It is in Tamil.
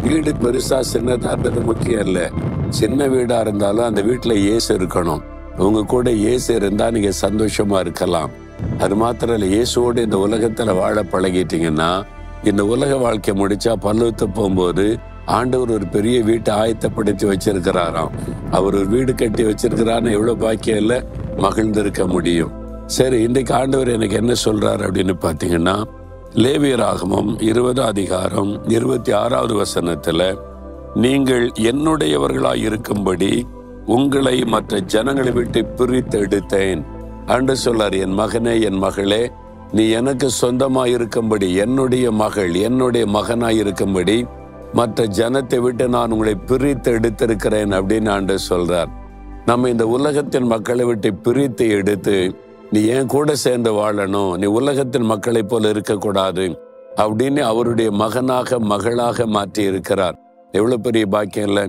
வீடு பெருசா சின்னதான்றது முக்கியம் இல்லை. சின்ன வீடா இருந்தாலும் அந்த வீட்டுல இயேசு இருக்கணும். உங்க கூட இயேசு இருந்தா நீங்க சந்தோஷமா இருக்கலாம். அது மாத்திரம் இல்ல, இயேசுவோடு இந்த உலகத்துல வாழ பழகிட்டீங்கன்னா இந்த உலக வாழ்க்கை முடிச்சா பரலோகத்து போகும்போது ஆண்டவர் ஒரு பெரிய வீட்டை ஆயத்தப்படுத்தி வச்சிருக்கிறாராம். அவர் ஒரு வீடு கட்டி வச்சிருக்கிறான்னு எவ்வளவு பாக்கியம் இல்ல, மகிழ்ந்திருக்க முடியும். சரி, இன்றைக்கு ஆண்டவர் எனக்கு என்ன சொல்றாரு அப்படின்னு பாத்தீங்கன்னா, லேவியராகமம் 20 அதிகாரம் 26வது வசனத்துல, நீங்கள் என்னுடையவர்களாய் இருக்கும்படி உங்களை மற்ற ஜனங்களை விட்டு பிரித்து எடுத்தேன் என்று சொல்லார். என் மகனே, என் மகளே, நீ எனக்கு சொந்தமாய் இருக்கும்படி, என்னுடைய மகள் என்னுடைய மகனாய் இருக்கும்படி மற்ற ஜனத்தை விட்டு நான் உங்களை பிரித்து எடுத்திருக்கிறேன் அப்படின்னு ஆண்டவர் சொல்றார். நம்ம இந்த உலகத்தின் மக்களை விட்டு பிரித்து எடுத்து நீ என் கூட சேர்ந்து வாழணும், நீ உலகத்தின் மக்களை போல இருக்கக்கூடாது அப்படின்னு அவருடைய மகனாக மகளாக மாற்றி இருக்கிறார். எவ்வளவு பெரிய பாக்கியம் இல்லை?